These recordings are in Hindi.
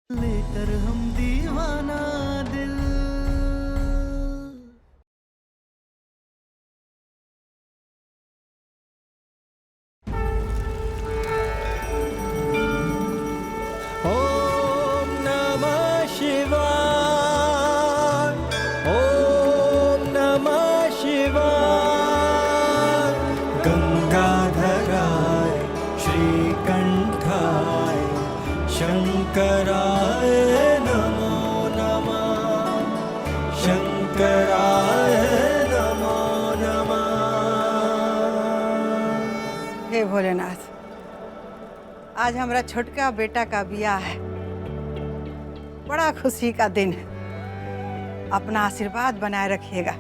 लेकर हम दीवाना दिल। ओम नमः शिवाय, ओम नमः शिवाय। गंगाधराय श्रीकंठाय शंकराय नमो नमः, शंकराय नमो नमः। हे भोलेनाथ, आज हमारा छोटका बेटा का बियाह है। बड़ा खुशी का दिन है। अपना आशीर्वाद बनाए रखिएगा।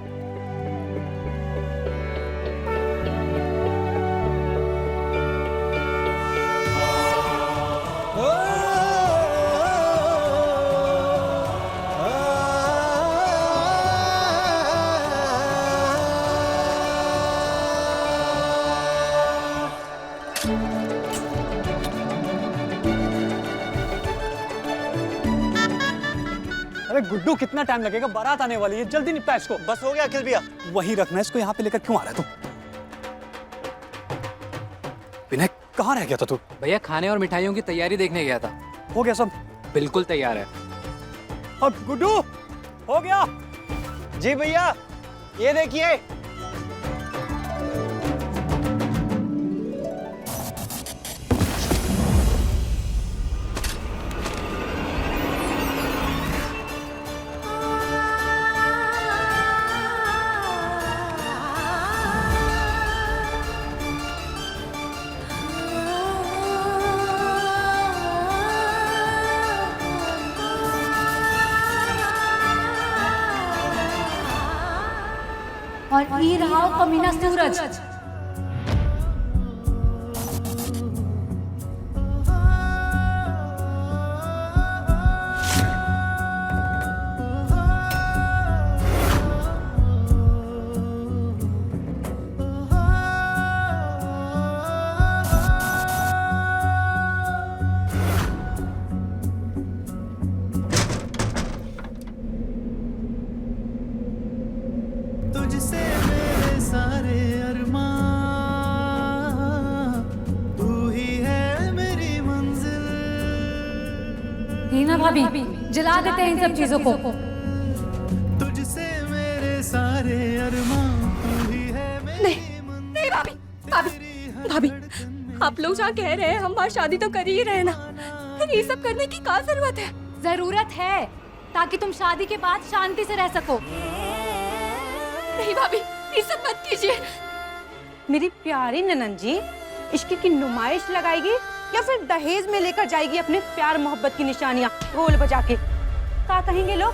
अरे गुड्डू, कितना टाइम लगेगा? बारात आने वाली है, जल्दी निपटा इसको। बस हो गया अखिल भैया। वही रखना, इसको यहाँ पे लेकर क्यों आ रहा है तू? विनय, कहाँ रह गया था तू? भैया खाने और मिठाइयों की तैयारी देखने गया था। हो गया सब? बिल्कुल तैयार है। अब गुड्डू, हो गया? जी भैया, ये देखिए। और ये रहा कमीना सूरज। तुझसे मेरे सारे अरमां, तू ही है मेरी मंजिल। हीना भाभी, जला देते हैं इन सब चीजों को। तुझसे मेरे सारे अरमां, तू ही है मेरी मंजिल। नहीं भाभी, भाभी आप लोग जहाँ कह रहे हैं हम वहाँ शादी तो कर ही रहे ना, फिर ये सब करने की क्या जरूरत है? जरूरत है ताकि तुम शादी के बाद शांति से रह सको। नहीं भाभी, ये सब मत कीजिए। मेरी प्यारी ननन जी इश्क की नुमाइश लगाएगी या फिर दहेज में लेकर जाएगी अपने प्यार मोहब्बत की निशानियां ढोल बजा के? क्या कहेंगे लोग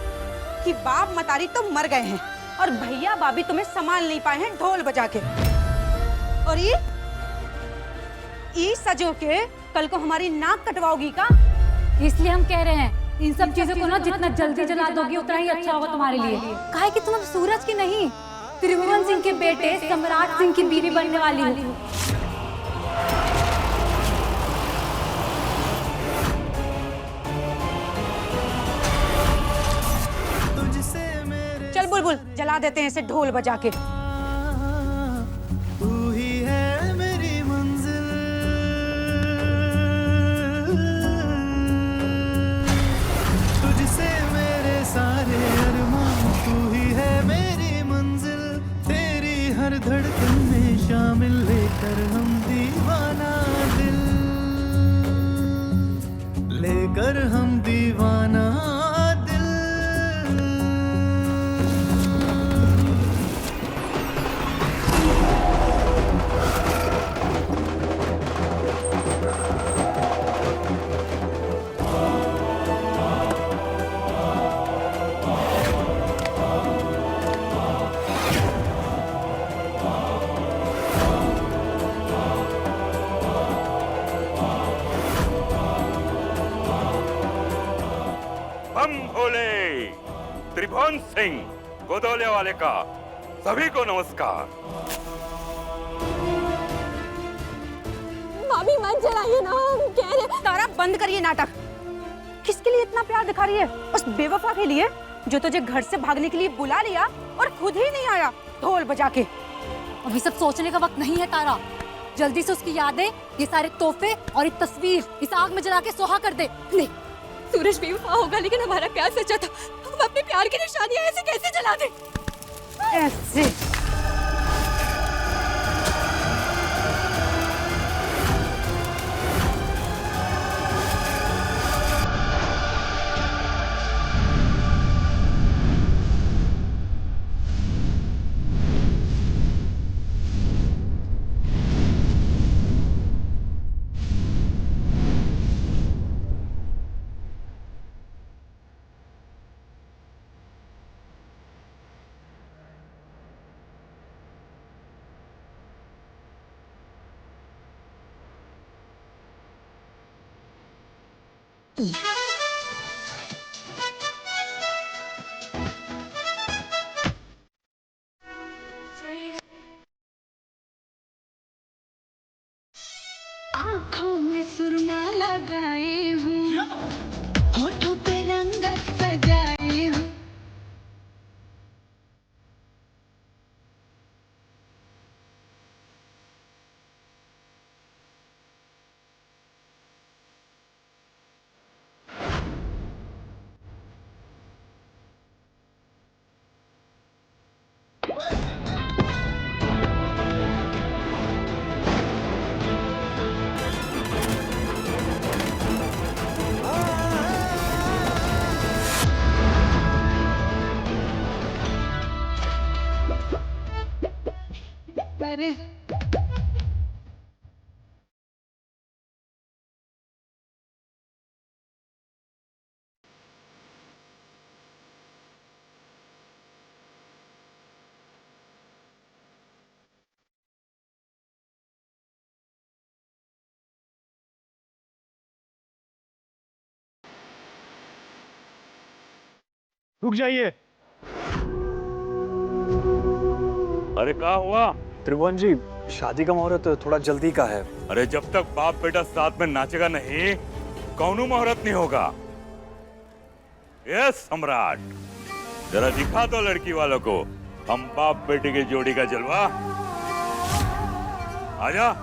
कि बाप मतारी तो मर गए हैं और भैया भाभी तुम्हें संभाल नहीं पाए हैं ढोल बजा के। और ये सजो के कल को हमारी नाक कटवाओगी का? इसलिए हम कह रहे हैं इन सब चीजों को ना जितना जल्दी जला दोगी उतना ही अच्छा होगा तुम्हारे लिए। काहे कि तुम अब सूरज की नहीं, त्रिभुवन सिंह के बेटे सम्राट सिंह की बीवी बनने वाली हो। तुझसे मेरे चल बुलबुल, जला देते हैं इसे ढोल बजा के। तू ही है मेरी मंजिल। तुझसे मेरे सारे अरमां, तू ही है मेरी मंजिल। तेरी हर धड़कन में शामिल लेकर हम दीवाना दिल, लेकर हम दीवाना दिल। हम भोले त्रिभुवन सिंह गोदौले वाले का सभी को नमस्कार। भाभी मत जलाइए ना, हम कह रहे। तारा बंद करिए नाटक। किसके लिए इतना प्यार दिखा रही है? उस बेवफा के लिए जो तुझे घर से भागने के लिए बुला लिया और खुद ही नहीं आया ढोल बजा के। अभी सब सोचने का वक्त नहीं है तारा। जल्दी से उसकी यादें, ये सारे तोहफे और एक तस्वीर इस आग में जला के सोहा कर दे। नहीं, सूरज बेवफा होगा लेकिन हमारा प्यार सच्चा था। हम अपने प्यार की निशानियां ऐसे कैसे जला दे? ऐसे आँखों में सुरमा लगाए हूँ, होठों पे रंगत सजाए हूँ। अरे रुक जाइए। अरे क्या हुआ? त्रिभुवन जी, शादी का मुहूर्त थोड़ा जल्दी का है। अरे जब तक बाप बेटा साथ में नाचेगा नहीं, कौनो मुहूर्त नहीं होगा। यस सम्राट, जरा दिखा दो लड़की वालों को हम बाप बेटे की जोड़ी का जलवा। आजा।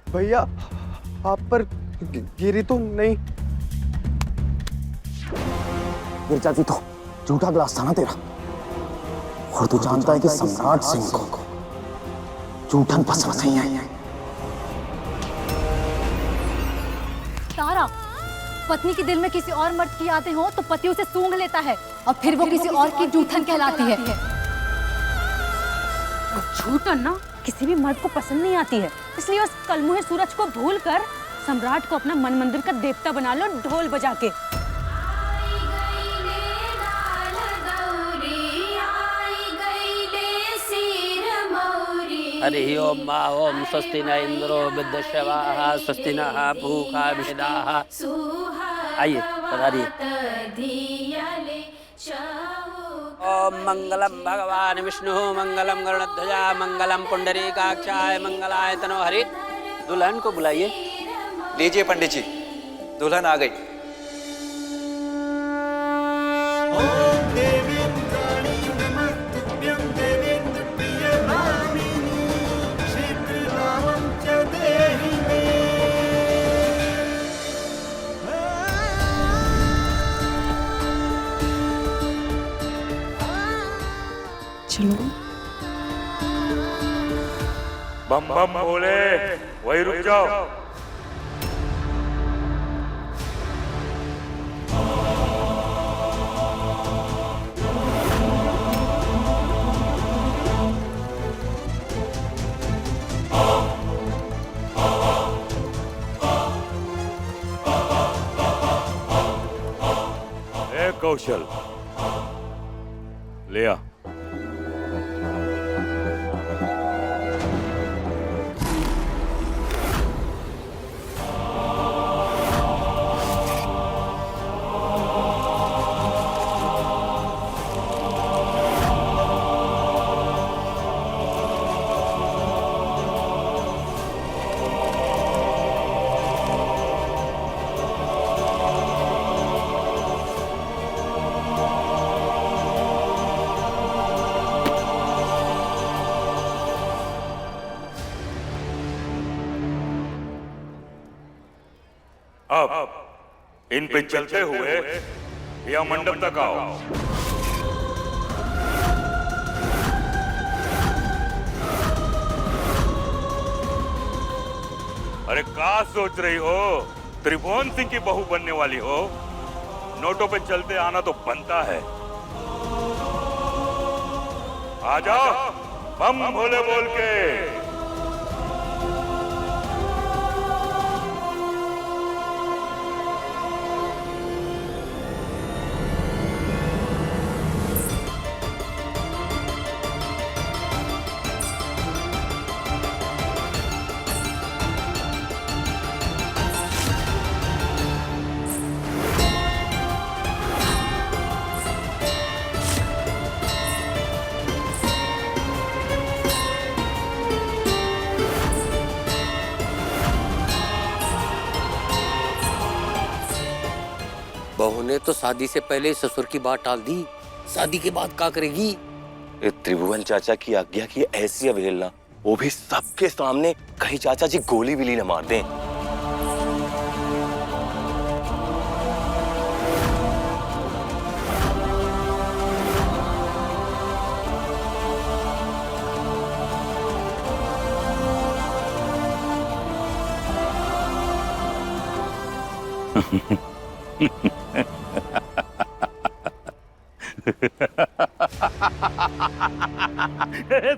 भैया, आप पर गिरी तो नहीं? गिर जाती तो झूठा ग्लास था ना तेरा। और तू जानता है कि सम्राट सिंह को झूठन पसंद नहीं है। तारा, पत्नी के दिल में किसी और मर्द की यादें हो तो पति उसे सूंघ लेता है और फिर वो किसी और की जूठन कहलाती है। झूठन ना किसी भी मर्द को पसंद नहीं आती है, इसलिए उस कलमुहे सूरज को भूलकर सम्राट को अपना मन मंदिर का देवता बना लो ढोल बजा के। हरि ओम मा ओम स्वस्ति न इंद्रो विद्यश्रवाः स्वस्ति नः पूषा विषदाः। आइए पधारिए। ओम मंगलम भगवान विष्णु मंगलम गरुड़ध्वजा मंगलम पुंडरीकाक्षाय मंगलाय तनोहरि। दुल्हन को बुलाइए। लीजिए पंडित जी, दुल्हन आ गई। चलो बम बम बोले, वही रुक जाओ। ए कौशल, ले आ। अब इन पे चलते हुए या मंडप तक आओ। अरे क्या सोच रही हो? त्रिभुवन सिंह की बहू बनने वाली हो? नोटों पे चलते आना तो बनता है। आ जाओ बम भोले बोल के। बहू ने तो शादी से पहले ही ससुर की बात टाल दी, शादी के बाद क्या करेगी? त्रिभुवन चाचा की आज्ञा की ऐसी अवहेलना, वो भी सबके सामने, कहीं चाचा जी गोली बिली न मार दें।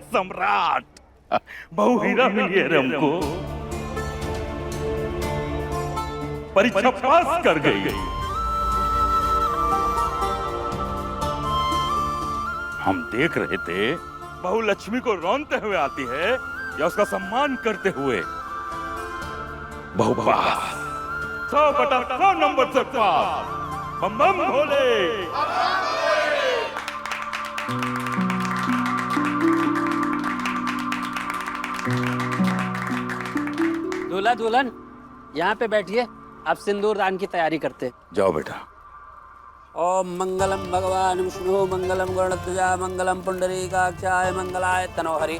सम्राट, बहु हीरा मिली है हमको। परीक्षा पास कर गई। हम देख रहे थे बहु लक्ष्मी को रौनते हुए आती है या उसका सम्मान करते हुए। बहु पास, 100/100 नंबर से पास। बम बम भोले। दूल्हा दुल्हन यहाँ पे बैठिए, आप सिंदूर दान की तैयारी करते। जाओ बेटा। ओम मंगलम भगवान विष्णु मंगलम गरुड़ध्वजा मंगलम पुंडरीकाक्षाय मंगलाय तनोहरि।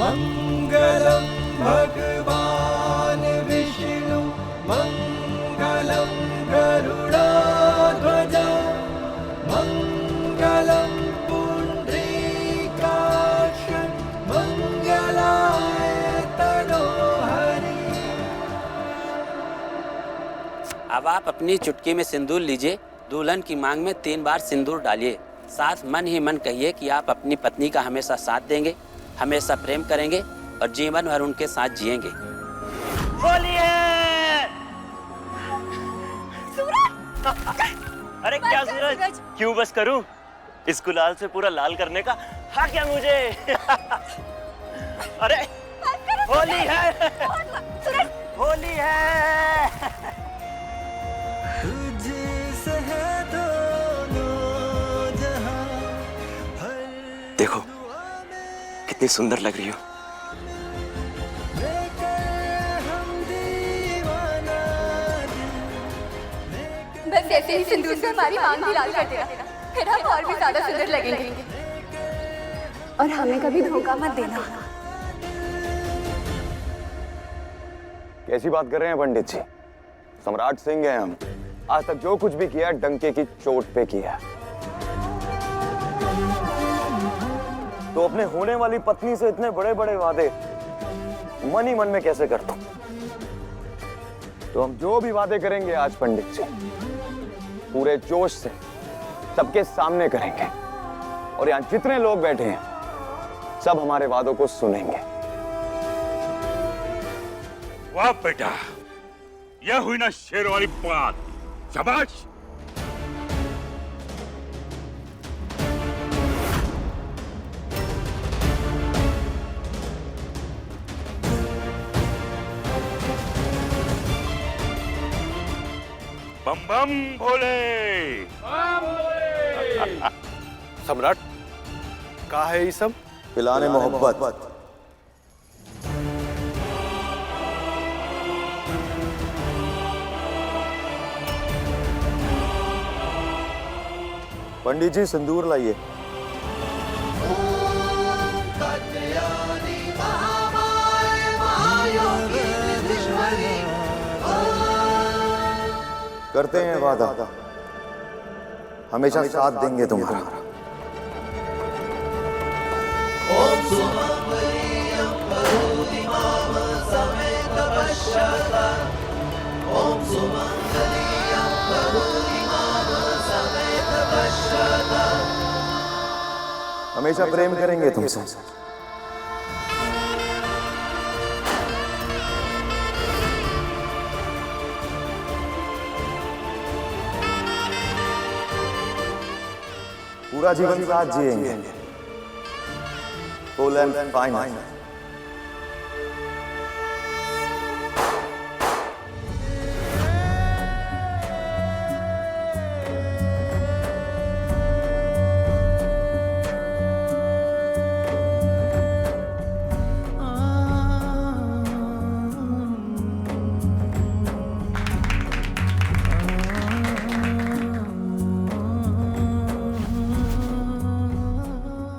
मंगलम भगवान विष्णु मंगलम गरुड़ध्वज मंगलम पुंडरीकाक्ष मंगलाय तनोहरि। अब आप अपनी चुटकी में सिंदूर लीजिए, दुल्हन की मांग में 3 बार सिंदूर डालिए। साथ मन ही मन कहिए कि आप अपनी पत्नी का हमेशा साथ देंगे, हमेशा प्रेम करेंगे और जीवन भर उनके साथ जिएंगे। बोलिए। अरे क्या सूरज, क्यों बस करूं? इस गुलाल से पूरा लाल करने का हाँ क्या मुझे अरे होली है होली है। तुझसे है दोनों जहां, देखो कितनी सुंदर लग रही हो। बस ऐसे ही सिंदूर से हमारी मांग भी लाल कर देना, फिर हम और भी ज्यादा सुंदर लगेंगे। और हमें कभी धोखा मत देना। कैसी बात कर रहे हैं पंडित जी? सम्राट सिंह हैं हम। आज तक जो कुछ भी किया है डंके की चोट पे किया। तो अपने होने वाली पत्नी से इतने बड़े बड़े वादे मन ही मन में कैसे करता हूं? तो हम जो भी वादे करेंगे आज पंडित जी पूरे जोश से सबके सामने करेंगे, और यहां जितने लोग बैठे हैं सब हमारे वादों को सुनेंगे। वाह बेटा, यह हुई ना शेर वाली बात। शाबाश। बम बम भोले। सम्राट कहा है ये सब? पिलाने मोहब्बत। पंडित जी सिंदूर लाइए। करते हैं वादा, हमेशा साथ देंगे तुम्हारा। ओम सुमंगलीयं करोति माम समेत पश्चाता। ओम सुमंगलीयं करोति माम समेत पश्चाता। हमेशा प्रेम करेंगे तुमसे। पूरा जीवन साथ जिएंगे, फुल एंड फाइनल।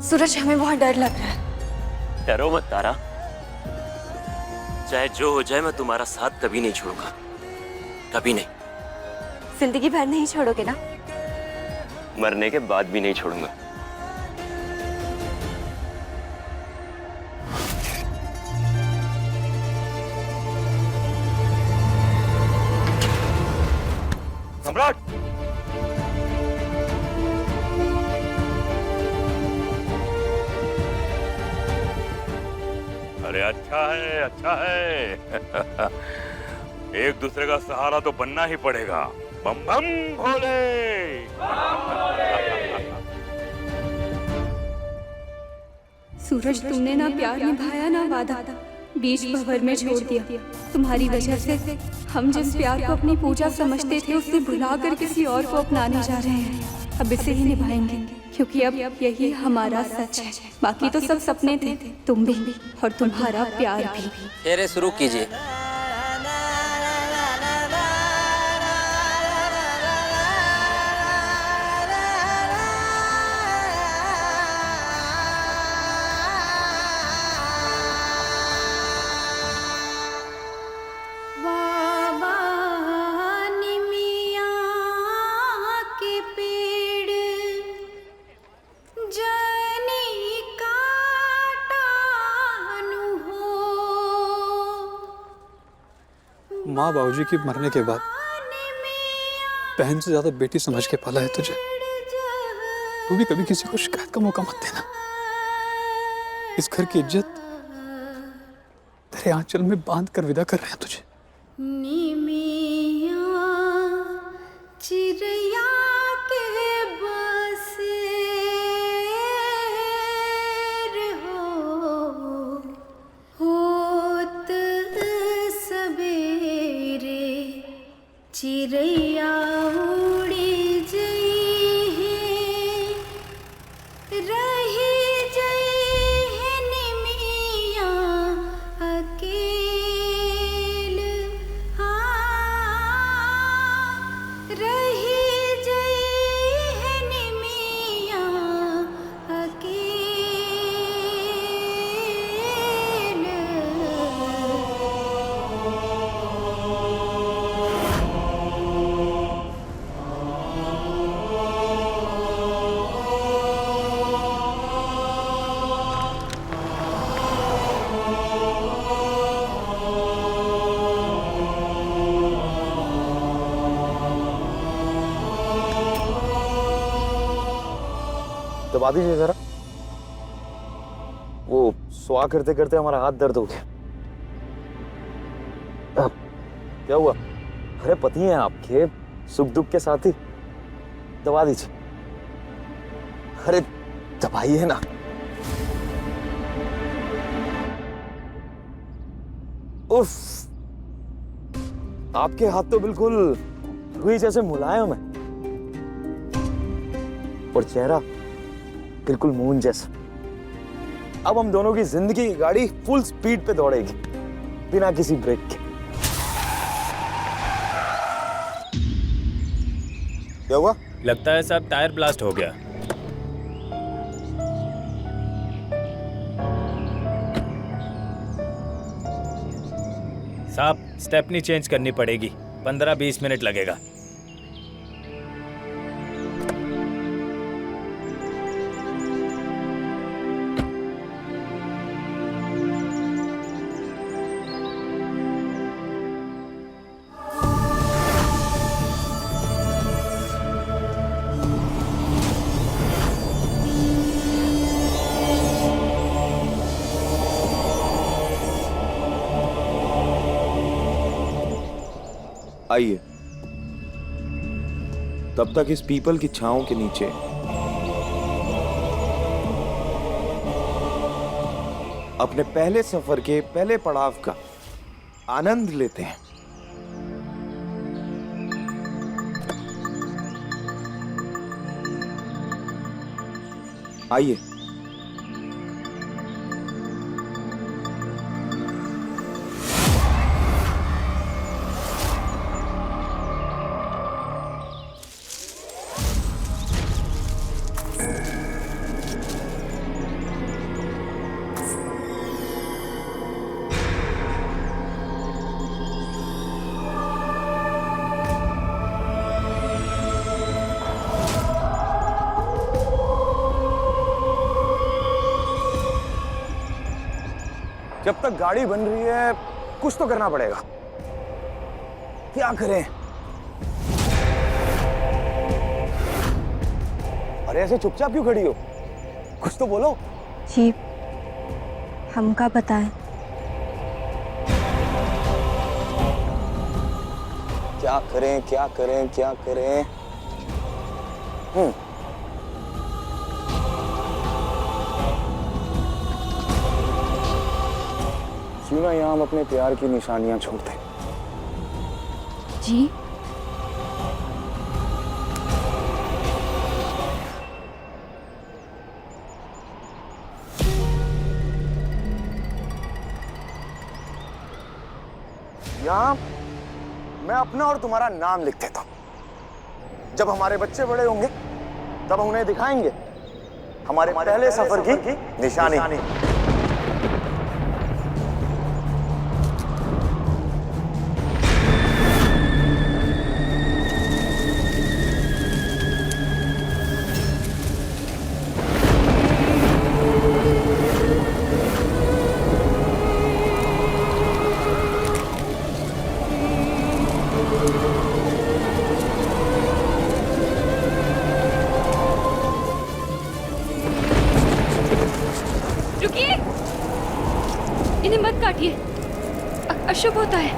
सूरज, हमें बहुत डर लग रहा है। डरो मत तारा, चाहे जो हो जाए मैं तुम्हारा साथ कभी नहीं छोड़ूंगा, कभी नहीं। जिंदगी भर नहीं छोड़ोगे ना? मरने के बाद भी नहीं छोड़ूंगा। सम्राट, अरे अच्छा है, अच्छा है। एक दूसरे का सहारा तो बनना ही पड़ेगा। बम बम भोले। सूरज, तुमने ना प्यार निभाया ना वादा, बीच भंवर में छोड़ दिया। तुम्हारी वजह से हम जिस प्यार को अपनी पूजा समझते थे उसे भुलाकर किसी और को अपनाने जा रहे हैं। अब इसे ही निभाएंगे, क्योंकि अब यही हमारा सच है। बाकी तो सब सपने थे, तुम भी और तुम्हारा प्यार भी। फेरे शुरू कीजिए। माँ बाबूजी की मरने के बाद बहन से ज्यादा बेटी समझ के पाला है तुझे। तू भी कभी किसी को शिकायत का मौका मत देना। इस घर की इज्जत तेरे आंचल में बांध कर विदा कर रहे हैं तुझे। चिड़ैया उड़ी जई है रही जई है निमिया अकेल रही जई है निमिया दबा दीजिए जरा। वो सुआ करते करते हमारा हाथ दर्द हो गया। क्या हुआ? अरे पति हैं आपके, सुख दुख के साथी, दबा दीजिए। अरे दबाइए ना। उफ, आपके हाथ तो बिल्कुल रुई जैसे मुलायम है और चेहरा बिल्कुल मून जैसा। अब हम दोनों की जिंदगी की गाड़ी फुल स्पीड पे दौड़ेगी बिना किसी ब्रेक के। क्या हुआ? लगता है साहब टायर ब्लास्ट हो गया। साहब स्टेपनी चेंज करनी पड़ेगी, 15-20 मिनट लगेगा। आइए, तब तक इस पीपल की छांव के नीचे अपने पहले सफर के पहले पड़ाव का आनंद लेते हैं। आइए। जब तक गाड़ी बन रही है कुछ तो करना पड़ेगा। क्या करें? अरे ऐसे चुपचाप क्यों खड़ी हो? कुछ तो बोलो। जी हम का बताएं? क्या करें क्या करें क्या करें? क्यों ना यहाँ हम अपने प्यार की निशानियां छोड़ दें। जी यहाँ मैं अपना और तुम्हारा नाम लिख देता हूं। जब हमारे बच्चे बड़े होंगे तब हम उन्हें दिखाएंगे हमारे पहले सफर की निशानी। रुकिए, इन्हें मत काटिए, अशुभ होता है।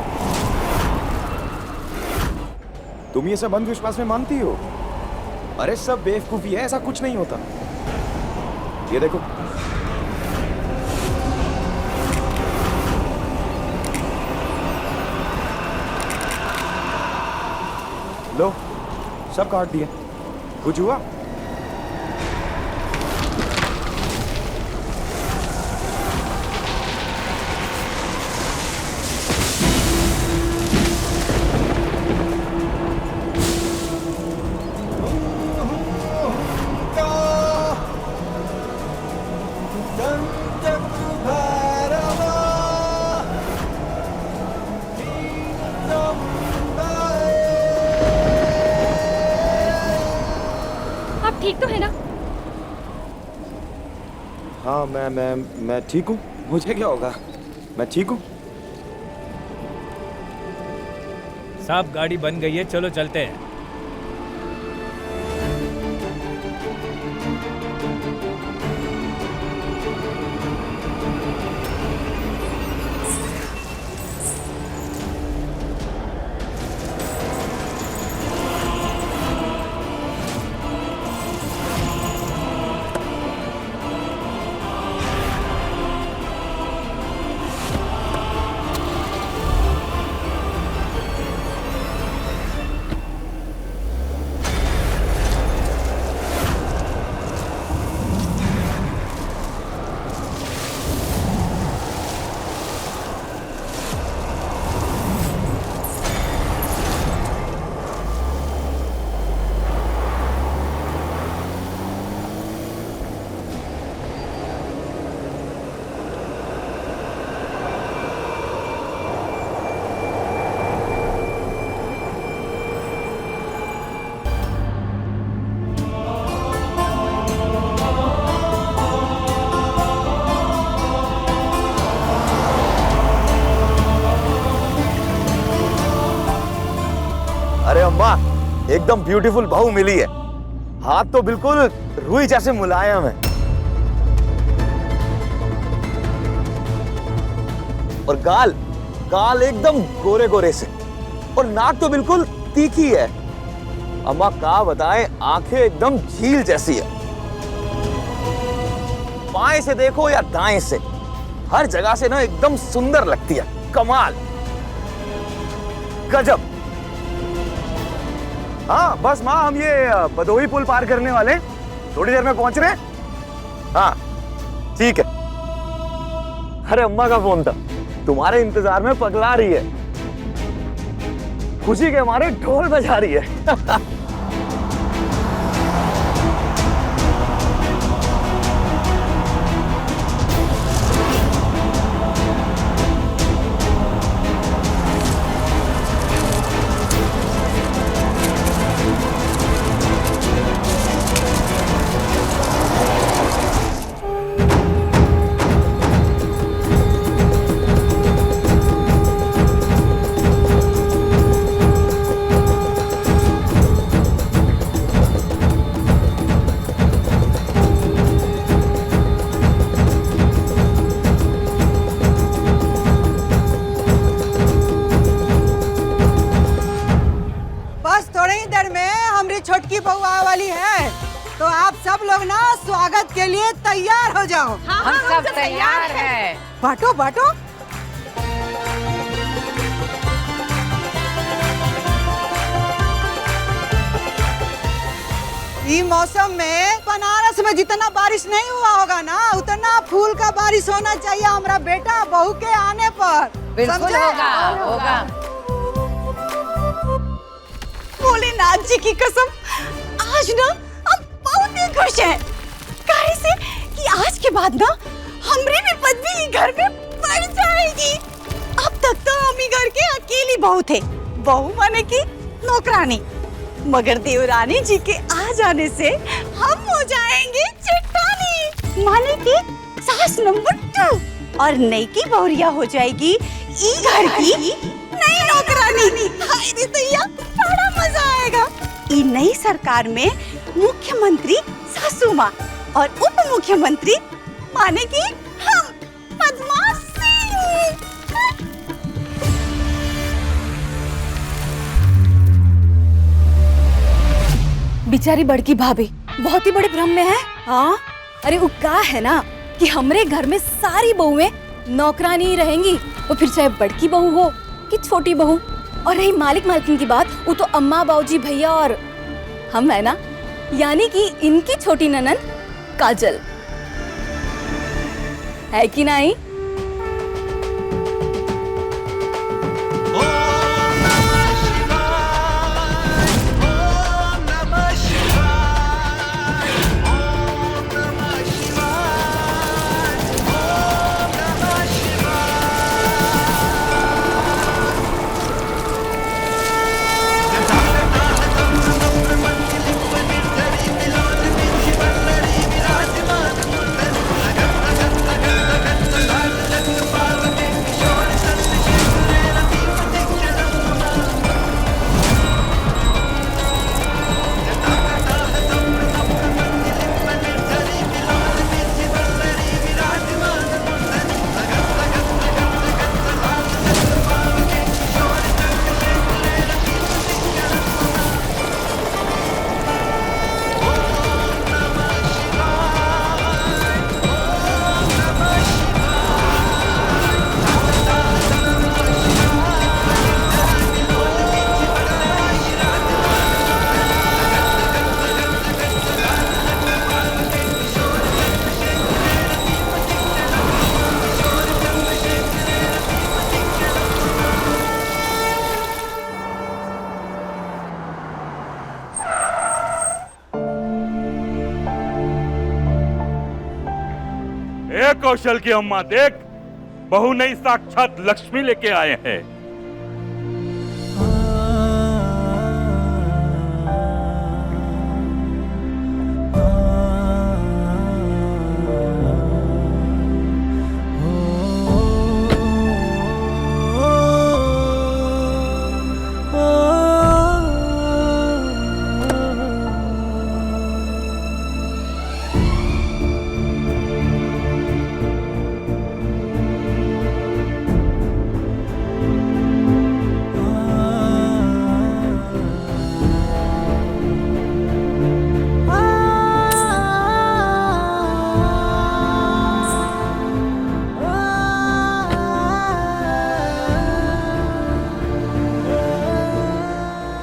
तुम ये सब अंधविश्वास में मानती हो? अरे सब बेवकूफी है, ऐसा कुछ नहीं होता। ये देखो, सब काट दिए। कुछ हुआ? आप ठीक तो है ना? हाँ मैं ठीक हूँ। मुझे क्या होगा? मैं ठीक हूँ। साहब गाड़ी बन गई है, चलो चलते हैं। अरे अम्मा, एकदम ब्यूटीफुल बहू मिली है। हाथ तो बिल्कुल रुई जैसे मुलायम है और गाल गाल एकदम गोरे गोरे से और नाक तो बिल्कुल तीखी है। अम्मा क्या बताएं, आंखें एकदम झील जैसी है। बाएं से देखो या दाएं से, हर जगह से ना एकदम सुंदर लगती है। कमाल, गजब। हाँ बस माँ, हम ये बदोही पुल पार करने वाले, थोड़ी देर में पहुंच रहे हैं। हाँ ठीक है। अरे अम्मा का फोन था, तुम्हारे इंतजार में पगला रही है, खुशी के मारे ढोल बजा रही है। छोटकी बहू आने वाली है, तो आप सब लोग ना स्वागत के लिए तैयार हो जाओ। हम सब तैयार हैं। बांटो बांटो। इस मौसम में बनारस में जितना बारिश नहीं हुआ होगा ना, उतना फूल का बारिश होना चाहिए हमारा बेटा बहू के आने पर। बिल्कुल होगा, होगा। भोलेनाथ जी की कसम, आज ना हम बहुत ही खुश हैं। कैसे कि आज के बाद ना हमरे भी पत्नी घर में बढ़ जाएगी। अब तक तो हम ही घर के अकेली बहू थे, बहू माने की नौकरानी, मगर देवरानी जी के आ जाने से हम हो जाएंगे चिट्टानी, माने की सास नंबर 2, और नई की बहुरिया हो जाएगी ई घर की नई नौकरानी। हाय रे दैया, बड़ा मजा आएगा। ई नई सरकार में मुख्यमंत्री सासू माँ और उप मुख्यमंत्री माने की हम, पद्मा सिंह। बेचारी बड़की भाभी बहुत ही बड़े भ्रम में है। हाँ, अरे वो क्या है ना कि हमरे घर में सारी बहुएं नौकरानी ही रहेंगी, वो फिर चाहे बड़की बहू हो कि छोटी बहू। और रही मालिक मालकिन की बात, वो तो अम्मा बाबूजी भैया और हम है ना, यानी कि इनकी छोटी ननद काजल, है कि नहीं? कौशल की अम्मा देख, बहू नहीं साक्षात लक्ष्मी लेके आए हैं।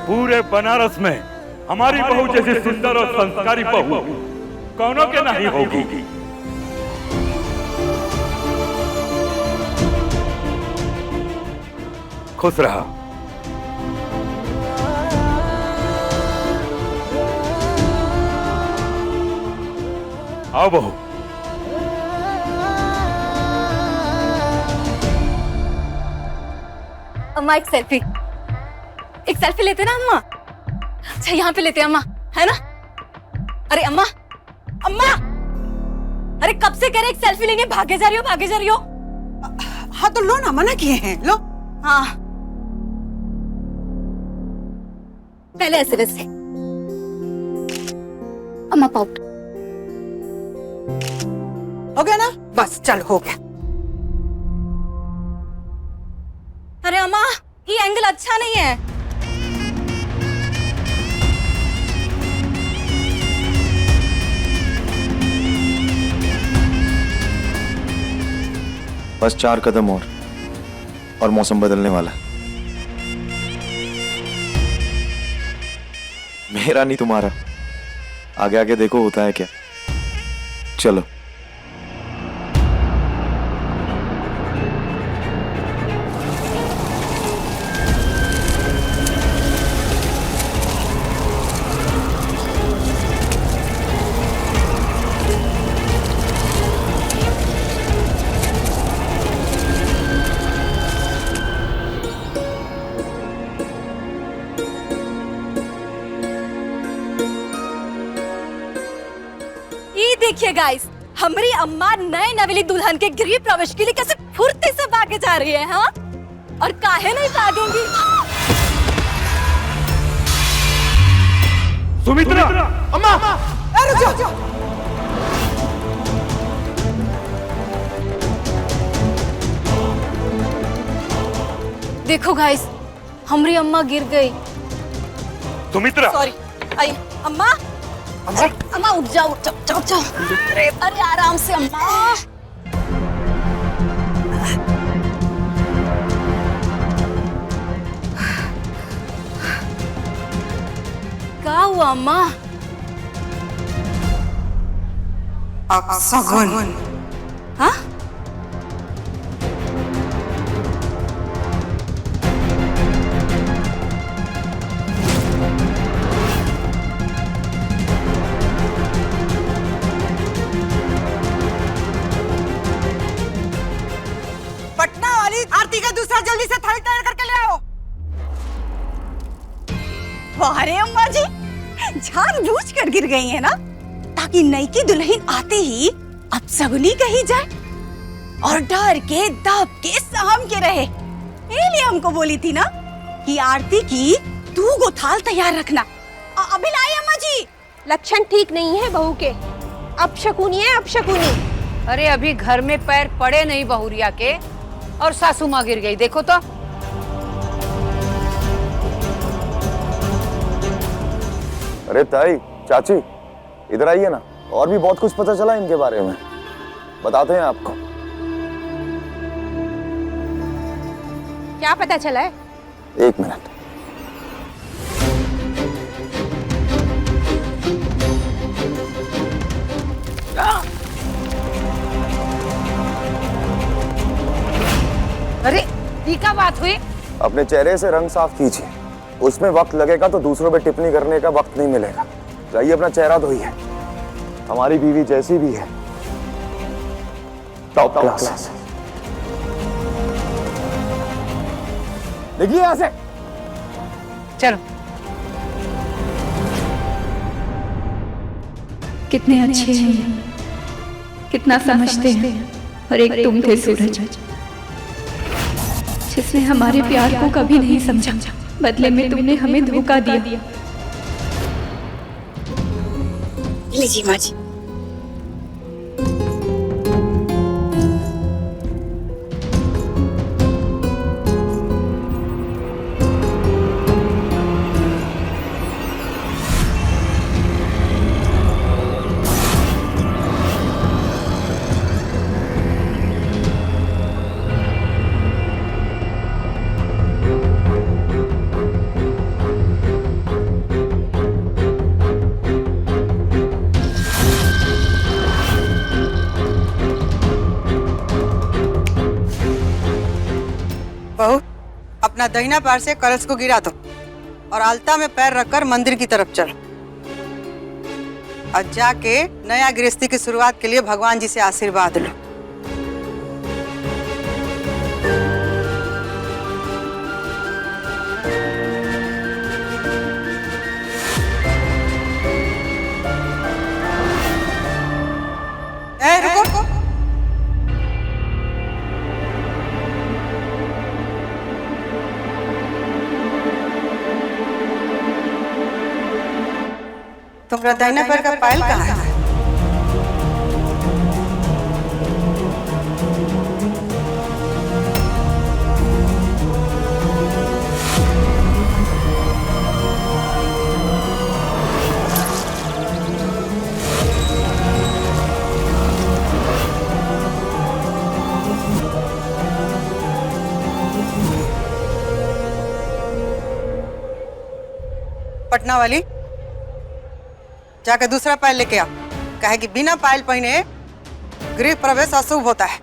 पूरे बनारस में हमारी बहू जैसी सुंदर और संस्कारी बहू कौनों के नहीं होगी। खुश रहा। आओ बहू। अम्मा एक सेल्फी लेते ना अम्मा। अच्छा यहाँ पे लेते हैं अम्मा, है ना? अरे अम्मा, अम्मा, अरे कब से कह रहे एक सेल्फी लेंगे, भागे जा रही हो। हाँ तो लो ना, मना किए हैं, लो। हाँ पहले ऐसे वैसे। अम्मा पाउट हो गया ना? बस चल, हो गया। अरे अम्मा ये एंगल अच्छा नहीं है। बस 4 कदम और मौसम बदलने वाला। मेरा नहीं तुम्हारा, आगे आगे देखो होता है क्या। चलो। देखिए गाइस, हमारी अम्मा नए नवेली दुल्हन के गृह प्रवेश के लिए कैसे फुर्ती से भागे जा रही है। हाँ, और काहे नहीं भागेंगी। सुमित्रा, अम्मा, रुक जाओ। देखो गाइस, हमारी अम्मा गिर गई। सुमित्रा, सॉरी। आई अम्मा, अम्मा उठ जाओ। अरे आराम से अम्मा। क्या हुआ अम्मा। अपशगुन। हाँ? पटना वाली आरती का दूसरा जल्दी से थाली तैयार करके ले आओ। वाह रे अम्मा जी, जानबूझ कर गिर गई है ना, ताकि नई की दुल्हन आते ही अपशगुनी कही जाए और डर के दब के सहम के रहे। इसलिए हमको बोली थी ना कि आरती की 2 गो थाल तैयार रखना। अभी लाई अम्मा जी। लक्षण ठीक नहीं है बहू के, अपशकुनी है अपशकुनी। अरे अभी घर में पैर पड़े नहीं बहुरिया के और सासू माँ गिर गई, देखो तो। अरे ताई, चाची, इधर आइए ना, और भी बहुत कुछ पता चला इनके बारे में, बताते हैं आपको। क्या पता चला है? 1 मिनट। अरे ये क्या बात हुई? अपने चेहरे से रंग साफ कीजिए, उसमें वक्त लगेगा तो दूसरों पे टिप्पणी करने का वक्त नहीं मिलेगा। जाइए अपना चेहरा धोइए, हमारी बीवी जैसी भी है टॉप क्लास। देखिए यहां से। चलो। कितने अच्छे हैं, कितना समझते हैं, और एक तुम थे सूरज, जिसने हमारे प्यार को कभी नहीं समझा, बदले में तुमने हमें धोखा दिया। लीजिए माँ जी। बहू, अपना दाहिना पैर से कलश को गिरा दो और आलता में पैर रखकर मंदिर की तरफ चलो और जाके नया गृहस्थी की शुरुआत के लिए भगवान जी से आशीर्वाद लो। रुको। तुम्हारा दाहिना पैर का पायल कहाँ है? पटना वाली, जाकर दूसरा पायल लेके आओ। कहे कि बिना पायल पहने गृह प्रवेश अशुभ होता है।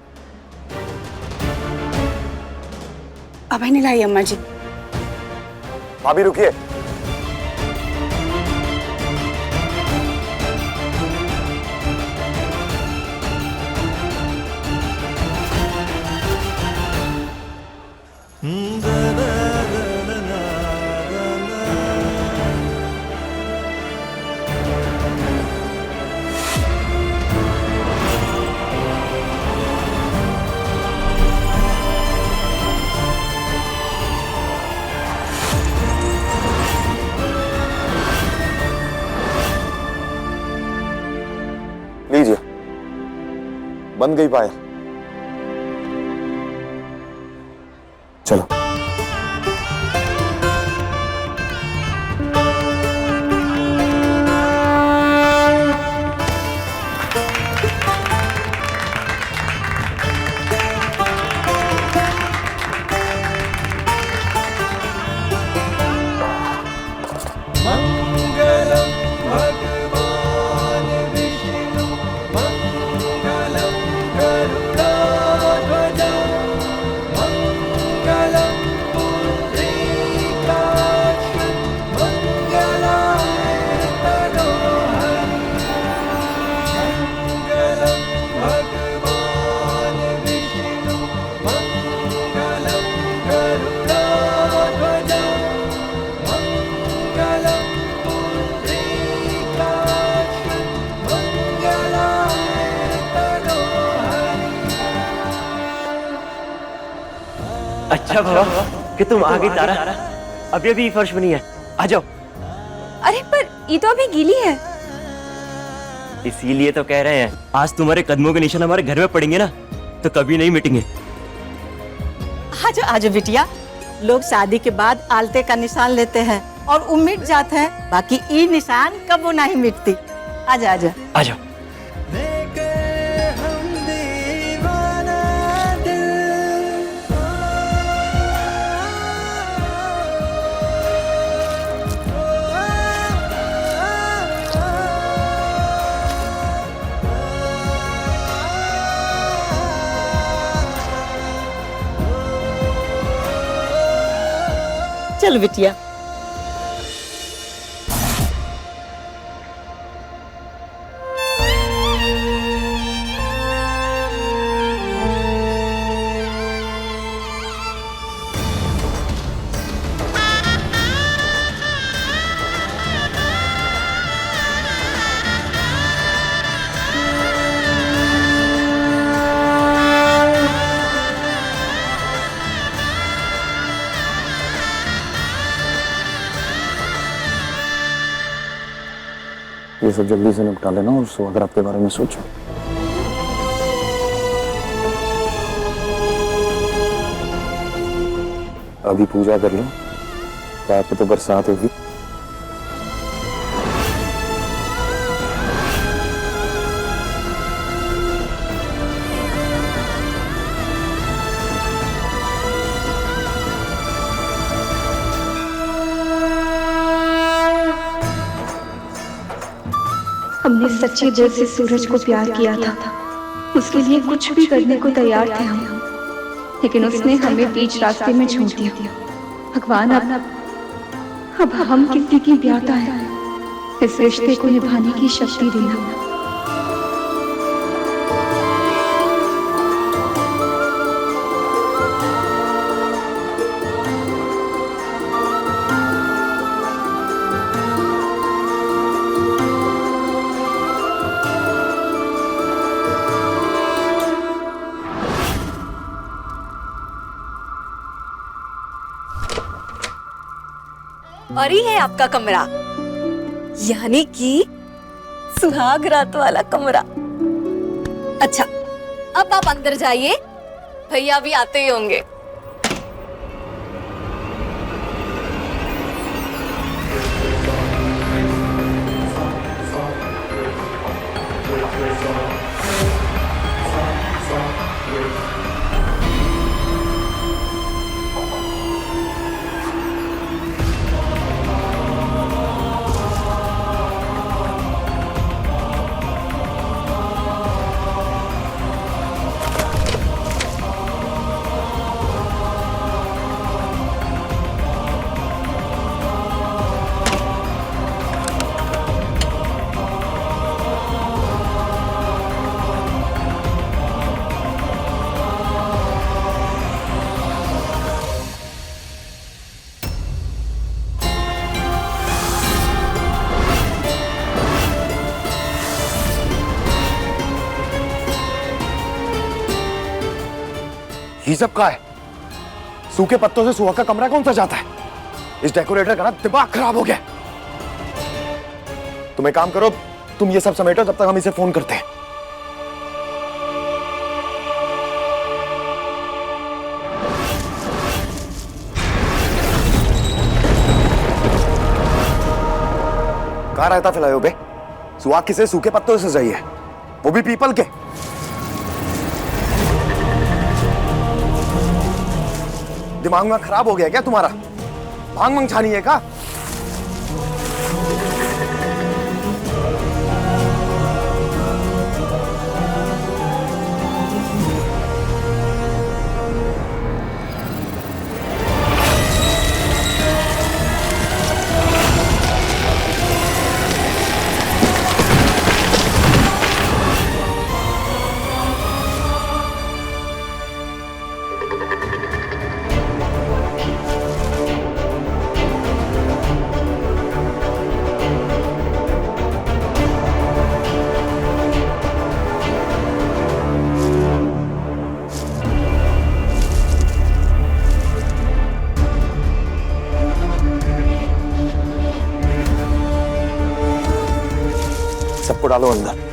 अभी नहीं लाई अम्मा जी। भाभी रुकिए। लीजिए, बन गई पायल। चलो। मंगलम अच्छा बाबा कि तुम आ गई तारा। अभी अभी फर्श बनी है, आ जाओ। अरे पर ये तो अभी गीली है। इसीलिए तो कह रहे हैं, आज तुम्हारे कदमों के निशान हमारे घर में पड़ेंगे ना तो कभी नहीं मिटेंगे। आजो आजो बिटिया, लोग शादी के बाद आलते का निशान लेते हैं और वो मिट जाते हैं, बाकी ये निशान कबो नहीं मिटती। आजा आजा आ जाओ। चल बिटिया। ये सब जल्दी से निपटा लेना और सुहागरात आपके बारे में सोचो। अभी पूजा कर लो, रात में तो बरसात होगी। हमने सच्चे दिल से सूरज को प्यार किया था, उसके लिए कुछ भी करने को तैयार थे हम, लेकिन उसने हमें बीच रास्ते में छोड़ दिया। भगवान अब हम किसी की ब्याता है, इस रिश्ते को निभाने की शक्ति देना। और ये है आपका कमरा, यानी कि सुहाग रात वाला कमरा। अच्छा, अब आप अंदर जाइए, भैया भी आते ही होंगे। ये सब का है? सूखे पत्तों से सुहाग का कमरा कौन सा जाता है? इस डेकोरेटर का ना दिमाग खराब हो गया। तुम एक काम करो, तुम ये सब समेटो, तब तक हम इसे फोन करते हैं। कहाँ रहता फिलहाल बे? सुहाग किसे सूखे पत्तों से चाहिए, वो भी पीपल के। दिमाग में खराब हो गया क्या तुम्हारा? भांग मंग छानी है क्या? को डालो अंदर।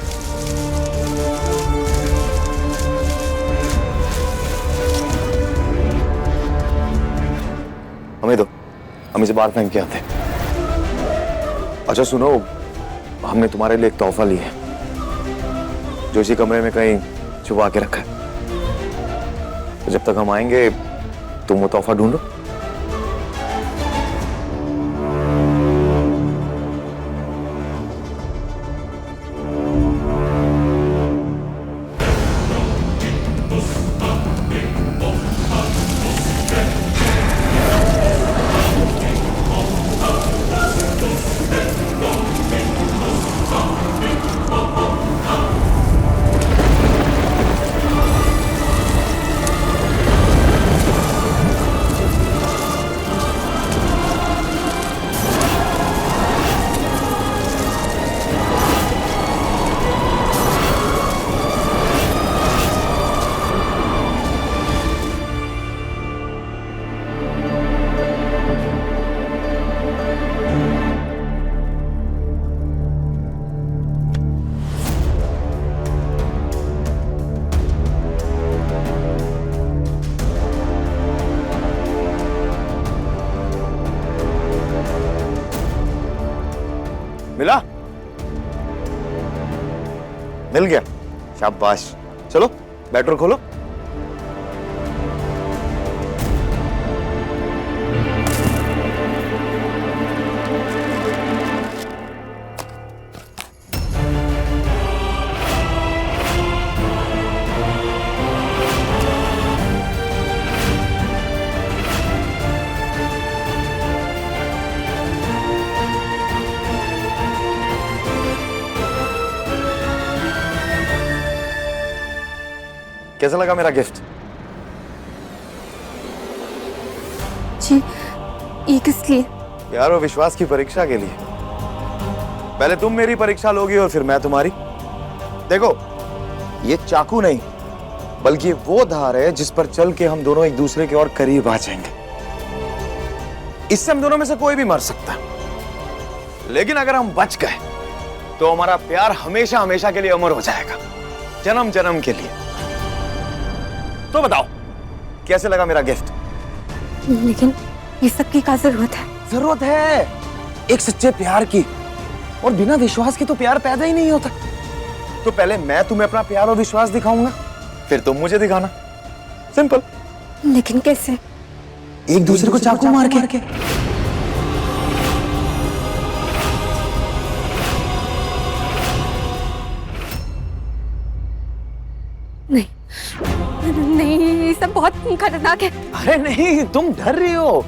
हमें दो, हम इसे बाहर फेंक के आते। अच्छा सुनो, हमने तुम्हारे लिए एक तोहफा लिया है जो इसी कमरे में कहीं छुपा के रखा है। तो जब तक हम आएंगे तुम वो तोहफा ढूंढो। मिला? मिल गया, शाबाश। चलो बैटरी खोलो। कैसा लगा मेरा गिफ्ट? जी, ये किस लिए? प्यार और विश्वास की परीक्षा के लिए। पहले तुम मेरी परीक्षा लोगी और फिर मैं तुम्हारी। देखो, ये चाकू नहीं बल्कि वो धार है जिस पर चल के हम दोनों एक दूसरे के और करीब आ जाएंगे। इससे हम दोनों में से कोई भी मर सकता है, लेकिन अगर हम बच गए तो हमारा प्यार हमेशा हमेशा के लिए अमर हो जाएगा, जन्म जन्म के लिए। तो बताओ कैसे लगा मेरा गिफ्ट? लेकिन ये सब की क्या जरूरत है? जरूरत है एक सच्चे प्यार की, और बिना विश्वास के तो प्यार पैदा ही नहीं होता। तो पहले मैं तुम्हें अपना प्यार और विश्वास दिखाऊंगा, फिर तुम मुझे दिखाना। सिंपल। लेकिन कैसे? एक दूसरे को चाकू मार के। नहीं, ये सब बहुत खतरनाक है। अरे नहीं, तुम डर रही हो।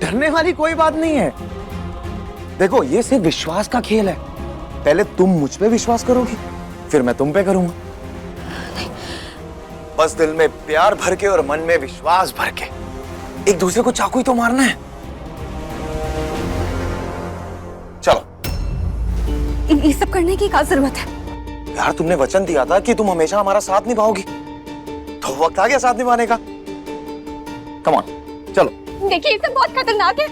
डरने वाली कोई बात नहीं है। देखो, ये सिर्फ विश्वास का खेल है। पहले तुम मुझ पे विश्वास करोगी, फिर मैं तुम पे करूंगा। बस दिल में प्यार भर के और मन में विश्वास भर के एक दूसरे को चाकू ही तो मारना है। चलो। ये सब करने की क्या जरूरत है? यार, तुमने वचन दिया था कि तुम हमेशा हमारा साथ निभाओगी, तो वक्त आ गया साथ निभाने का। कम ऑन, चलो। देखिए, ये सब बहुत खतरनाक है।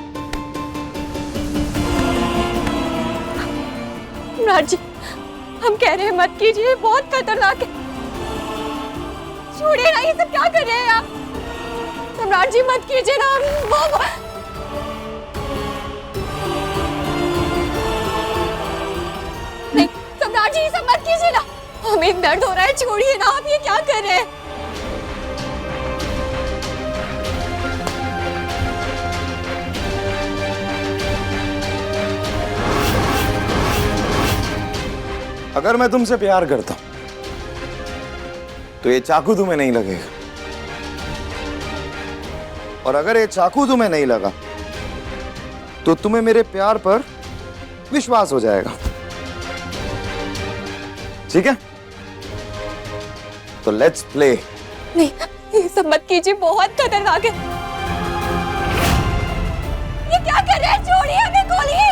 राज जी, हम कह रहे हैं मत कीजिए, बहुत खतरनाक है। छोड़िए ना, ये सब क्या कर रहे हैं आप? सम्राट जी मत कीजिए ना। नहीं सम्राट जी, ये सब मत कीजिए ना, हमें दर्द हो रहा है। छोड़िए ना, आप ये क्या कर रहे हैं? अगर मैं तुमसे प्यार करता हूं तो ये चाकू तुम्हें नहीं लगेगा, और अगर ये चाकू तुम्हें नहीं लगा तो तुम्हें मेरे प्यार पर विश्वास हो जाएगा। ठीक है? तो लेट्स प्ले। नहीं, ये सब मत कीजिए, बहुत खतरनाक है। ये क्या कर रहे हैं? छोड़िए हमें, खोलिए।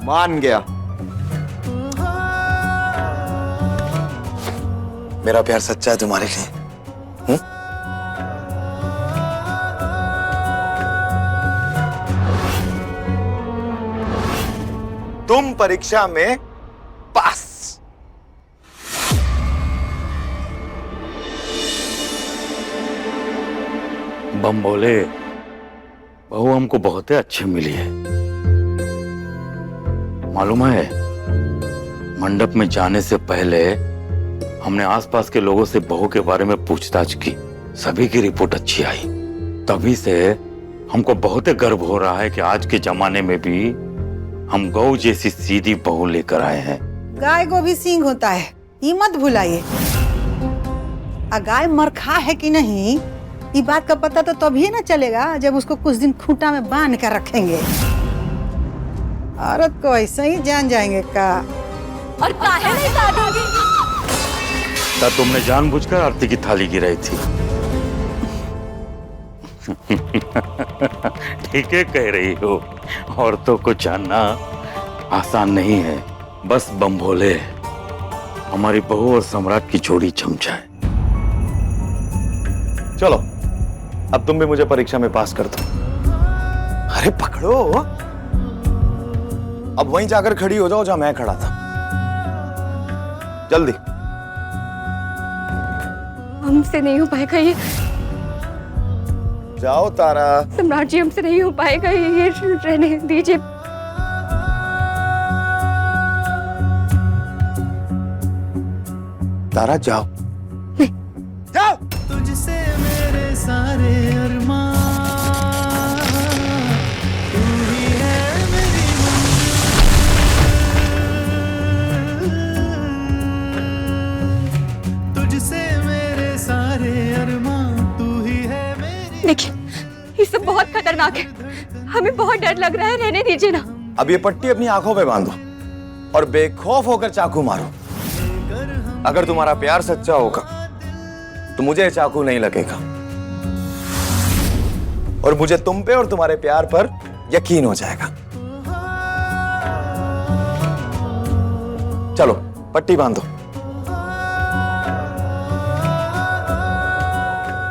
मान गया। मेरा प्यार सच्चा है तुम्हारे लिए। तुम परीक्षा में पास। बम बोले, बहू हमको बहुत ही अच्छी मिली है। मालूम है, मंडप में जाने से पहले हमने आसपास के लोगों से बहू के बारे में पूछताछ की। सभी की रिपोर्ट अच्छी आई। तभी से हमको बहुत ही गर्व हो रहा है कि आज के जमाने में भी हम गौ जैसी सीधी बहू लेकर आए हैं। गाय को भी सींग होता है, ये मत भुलाइए। गाय मरखा है कि नहीं, ये बात का पता तो तभी ना चलेगा जब उसको कुछ दिन खूंटा में बांध कर रखेंगे। औरत को ऐसे ही जान जाएंगे का। और काहे नहीं काटोगे? क्या तुमने जानबूझकर आरती की थाली गिराई थी? ठीक है कह रही हो। औरतों को जानना आसान नहीं है। बस बम भोले, हमारी बहू और सम्राट की जोड़ी जम जाए। चलो, अब तुम भी मुझे परीक्षा में पास कर दो। अरे पकड़ो, अब वहीं जाकर खड़ी हो जाओ जहां मैं खड़ा था। जल्दी। हमसे नहीं हो पाएगा ये। जाओ तारा। सम्राट जी, हमसे नहीं हो पाएगा ये, रहने दीजिए। तारा जाओ। जाओ। तुझसे मेरे सारे अरमान, तू ही है मेरी मंजिल। तुझसे मेरे सारे अरमान, तू ही है मेरी। देखिए, ये सब बहुत खतरनाक है। हमें बहुत डर लग रहा है, रहने दीजिए ना। अब ये पट्टी अपनी आंखों पे बांधो और बेखौफ होकर चाकू मारो। अगर तुम्हारा प्यार सच्चा होगा तो मुझे चाकू नहीं लगेगा, और मुझे तुम पे और तुम्हारे प्यार पर यकीन हो जाएगा। चलो पट्टी बांधो।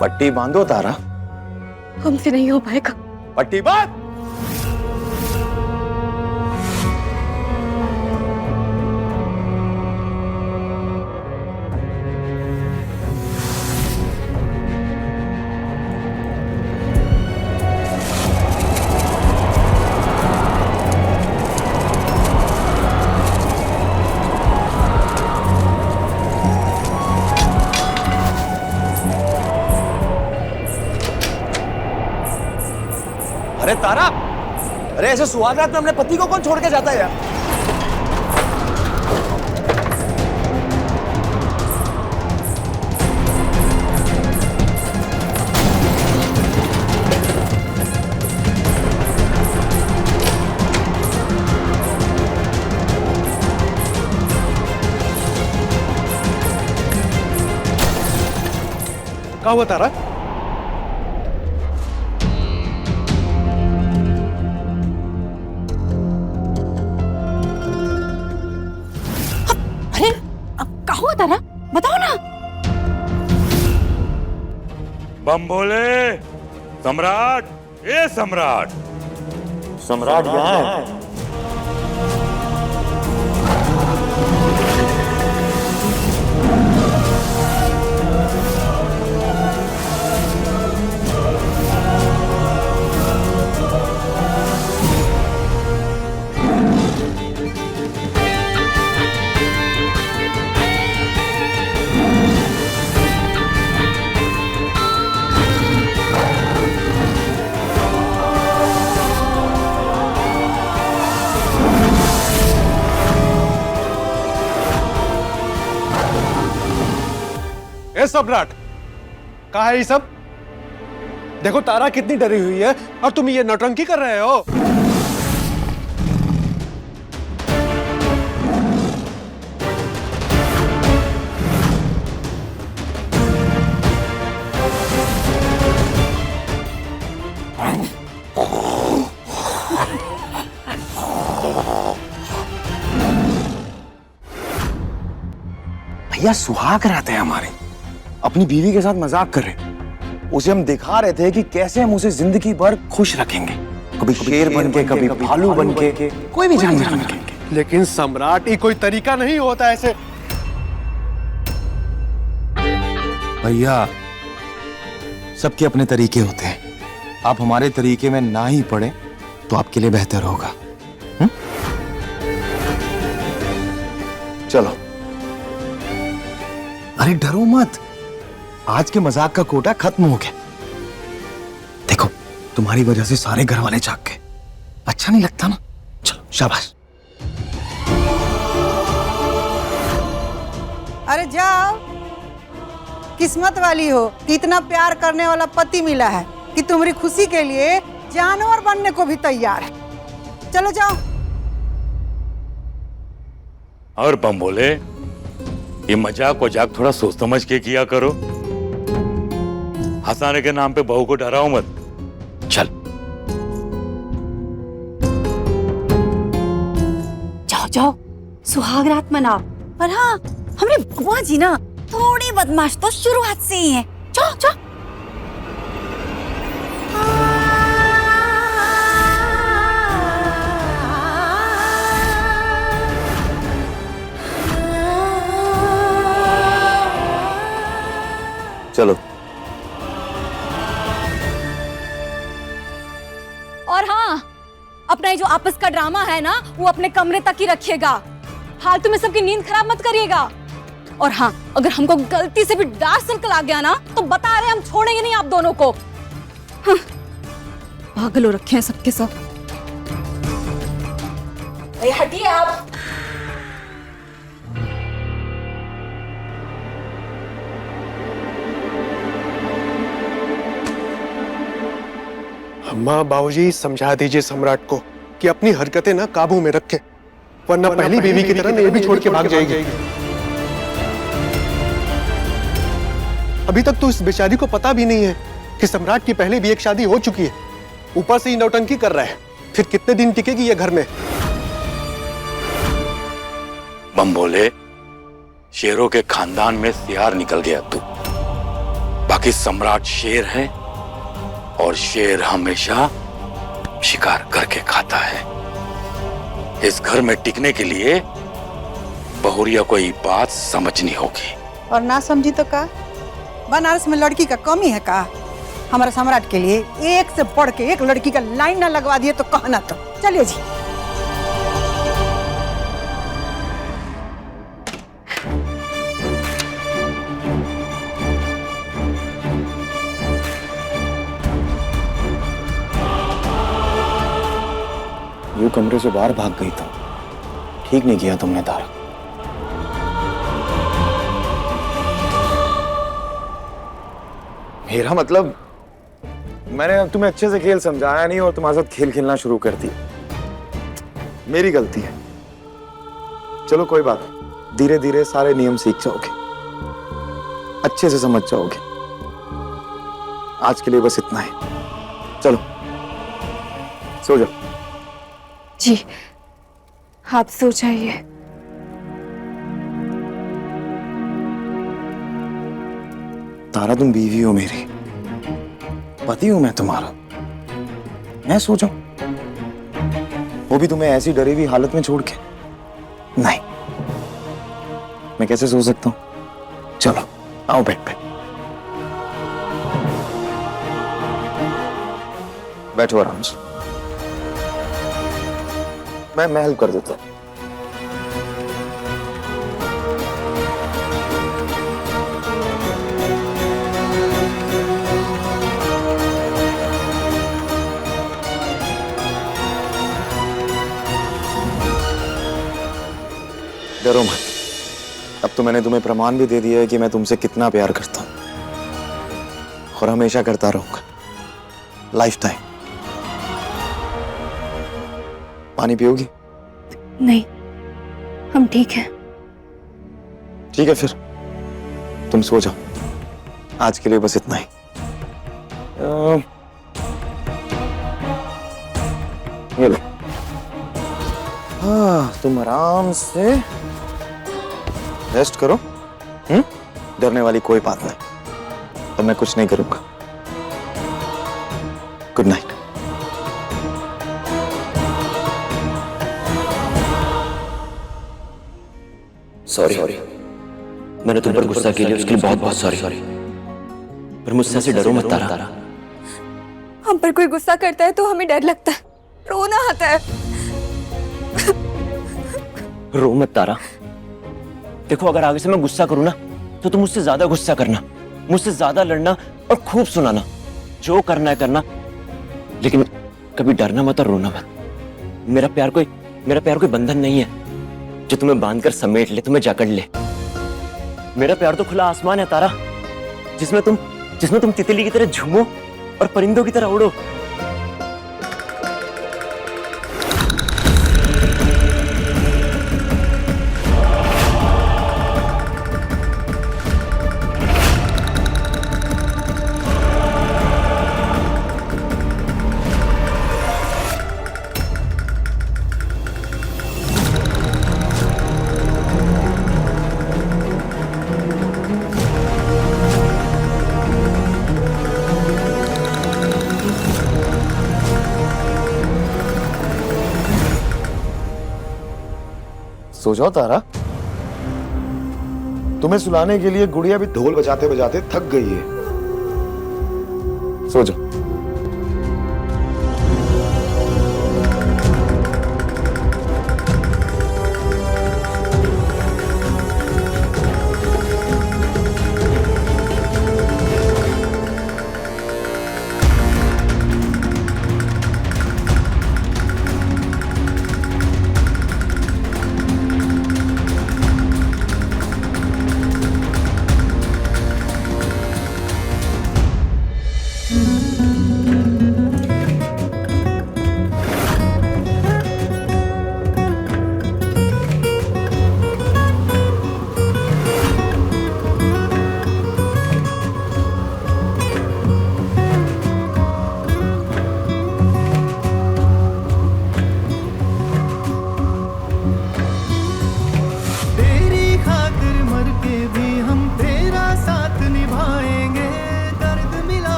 पट्टी बांधो तारा। हमसे नहीं हो पाएगा। पट्टी बांध। अरे तारा, अरे ऐसे सुहागरात में अपने पति को कौन छोड़ के जाता है यार? क्या हुआ तारा? तारा, बताओ ना। बम भोले, सम्राट, ये सम्राट। सम्राट यहाँ है। सम्राट, कहाँ है ये सब? देखो तारा कितनी डरी हुई है और तुम ये नौटंकी कर रहे हो। भैया सुहाग रात है हमारे, अपनी बीवी के साथ मजाक कर रहे, उसे हम दिखा रहे थे कि कैसे हम उसे जिंदगी भर खुश रखेंगे, कभी शेर बन के, कभी भालू बन के, कोई भी जानवर बन के। लेकिन सम्राट, ये कोई तरीका नहीं होता ऐसे। भैया सबके अपने तरीके होते हैं, आप हमारे तरीके में ना ही पड़े तो आपके लिए बेहतर होगा। चलो। अरे डरो मत, आज के मजाक का कोटा खत्म हो गया। देखो तुम्हारी वजह से सारे घर वाले जाग गए, अच्छा नहीं लगता ना? चलो शाबाश। अरे जाओ, किस्मत वाली हो कि इतना प्यार करने वाला पति मिला है कि तुम्हारी खुशी के लिए जानवर बनने को भी तैयार है। चलो जाओ। और बम बोले, ये मजाक वजाक थोड़ा सोच समझ के किया करो, हंसाने के नाम पे बहू को डराओ मत। चल जाओ जाओ, सुहाग रात मनाओ। पर हाँ, हमारे बुआ जी ना थोड़ी बदमाश तो शुरुआत से ही है। जाओ जाओ। चलो। और हाँ, अपना ये जो आपस का ड्रामा है ना, वो अपने कमरे तक ही रखिएगा। फालतू में सबकी नींद खराब मत करिएगा। और हाँ, अगर हमको गलती से भी डार्क सर्कल आ गया ना, तो बता रहे हम छोड़ेंगे नहीं आप दोनों को। हाँ, पागल हो रखे हैं सबके सब। हटिए आप। अम्मा, बाबूजी समझा दीजिए सम्राट को कि अपनी हरकतें ना काबू में रखे, वरना पहली बीवी की तरह ये भी छोड़ के भाग जाएगी। अभी तक तो इस बेचारी को पता भी नहीं है कि सम्राट की पहले भी एक शादी हो चुकी है, ऊपर से ही नौटंकी कर रहा है। फिर कितने दिन टिकेगी ये घर में? बम बोले, शेरों के खानदान में सियार निकल गया तू। बाकी सम्राट शेर है और शेर हमेशा शिकार करके खाता है। इस घर में टिकने के लिए बहुरिया को ये बात समझनी होगी। और ना समझी तो का? बनारस में लड़की का कमी है का? हमारा सम्राट के लिए एक से बढ़ के एक लड़की का लाइन ना लगवा दिए तो कहना तो। चलिए जी। यूं कमरे से बाहर भाग गई तुम, ठीक नहीं किया तुमने तारा। मेरा मतलब, मैंने तुम्हें अच्छे से खेल समझाया नहीं और तुम्हारे साथ खेल खेलना शुरू कर दिया। मेरी गलती है। चलो कोई बात नहीं, धीरे धीरे सारे नियम सीख जाओगे, अच्छे से समझ जाओगे। आज के लिए बस इतना ही। चलो सो जाओ। जी, आप सो जाइए। तारा, तुम बीवी हो मेरी, पति हूं मैं तुम्हारा। मैं सो जाऊं, वो भी तुम्हें ऐसी डरी हुई हालत में छोड़ के? नहीं, मैं कैसे सो सकता हूं? चलो आओ बेड पे बैठो आराम से। मैं हेल्प कर देता हूं। डरो मत, अब तो मैंने तुम्हें प्रमाण भी दे दिया है कि मैं तुमसे कितना प्यार करता हूं और हमेशा करता रहूंगा, लाइफ टाइम। पानी पियोगी? नहीं, हम ठीक हैं। ठीक है फिर तुम सो जाओ, आज के लिए बस इतना ही। ये लो। हाँ, तुम आराम से रेस्ट करो, डरने वाली कोई बात नहीं, अब मैं कुछ नहीं करूंगा। Good night. सॉरी, मैंने तुम पर गुस्सा किया, उसके लिए बहुत बहुत सॉरी। पर मुझसे ऐसे डरो मत तारा। हम पर कोई गुस्सा करता है तो हमें डर लगता है, रोना आता है। रो मत तारा। देखो, अगर आगे से मैं गुस्सा करूं ना तो तुम मुझसे ज्यादा गुस्सा करना, मुझसे ज्यादा लड़ना और खूब सुनाना, जो करना है करना, लेकिन कभी डरना मत और रोना मत। मेरा प्यार कोई बंधन नहीं है जो तुम्हें बांधकर समेट ले, तुम्हें जकड़ ले। मेरा प्यार तो खुला आसमान है तारा, जिसमें तुम तितली की तरह झूमो और परिंदों की तरह उड़ो। सो जाओ तारा। तुम्हें सुलाने के लिए गुड़िया भी ढोल बजाते बजाते थक गई है। सो जाओ।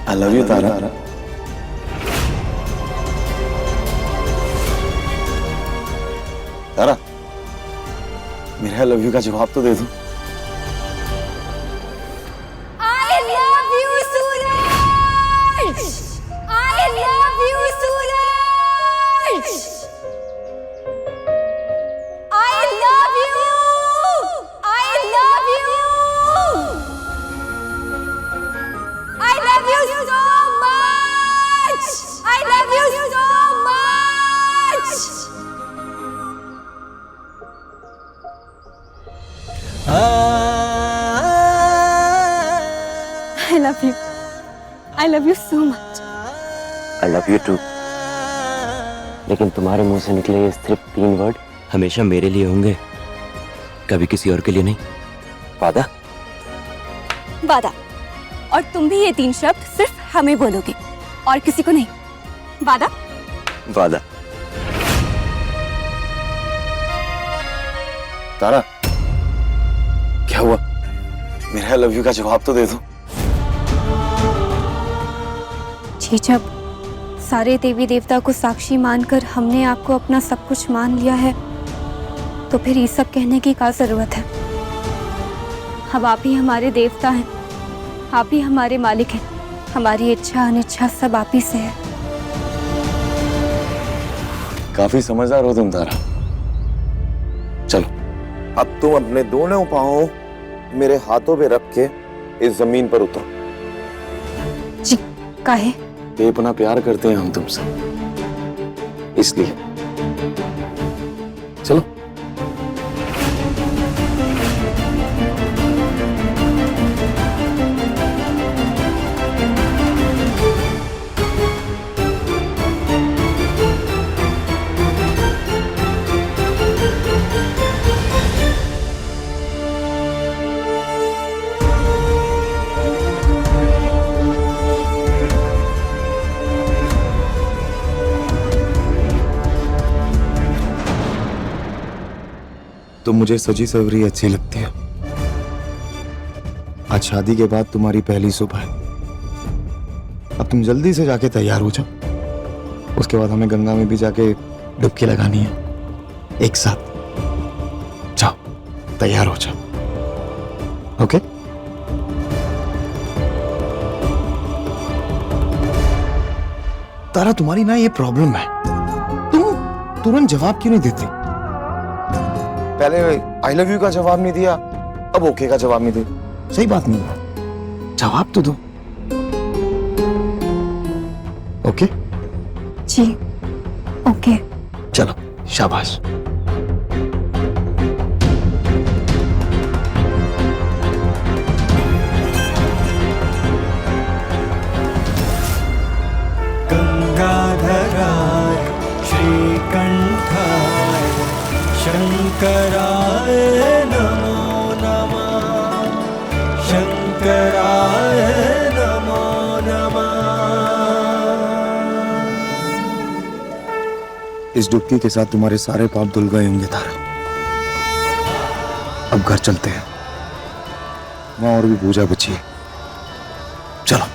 I love you, तारा। तारा, मेरे I love you का जवाब तो दे दो। I love you, Suraj. I love you, Suraj. I love you। I love you। I love you so much. I love you so much. I love you. I love you so much. I love you too। लेकिन तुम्हारे मुंह से निकले ये सिर्फ 3 वर्ड हमेशा मेरे लिए होंगे, कभी किसी और के लिए नहीं। वादा? वादा। और तुम भी ये 3 शब्द सिर्फ हमें बोलोगे और किसी को नहीं। वादा? वादा। तारा, क्या हुआ? मेरे आई लव यू का जवाब तो दे दो। जी, जब सारे देवी देवता को साक्षी मानकर हमने आपको अपना सब कुछ मान लिया है, तो फिर ये सब कहने की क्या जरूरत है? अब आप ही हमारे देवता हैं, आप ही हमारे मालिक हैं। हमारी इच्छा अनिच्छा सब आप ही से है। काफी समझदार हो तुम तारा। चलो, अब तुम अपने दोनों पांव मेरे हाथों पे रख के इस जमीन पर उतरो। जी, काहे? बेपनाह प्यार करते हैं हम तुमसे, इसलिए। चलो। तो मुझे सजी सवरी अच्छी लगती है। आज शादी के बाद तुम्हारी पहली सुबह है। अब तुम जल्दी से जाके तैयार हो जाओ। उसके बाद हमें गंगा में भी जाके डुबकी लगानी है एक साथ। जाओ, तैयार हो जाओ। ओके? तारा, तुम्हारी ना ये प्रॉब्लम है, तुम तुरंत जवाब क्यों नहीं देती? पहले आई लव यू का जवाब नहीं दिया, अब ओके का जवाब नहीं दे। सही बात नहीं है, जवाब तो दो। ओके? जी, ओके। चलो, शाबाश। गंगाधराय श्रीकंठाय शंकराय नमो नमः, शंकराय नमो नमः। इस डुबकी के साथ तुम्हारे सारे पाप धुल गए होंगे तारा। अब घर चलते हैं, वहां और भी पूजा बची है। चलो।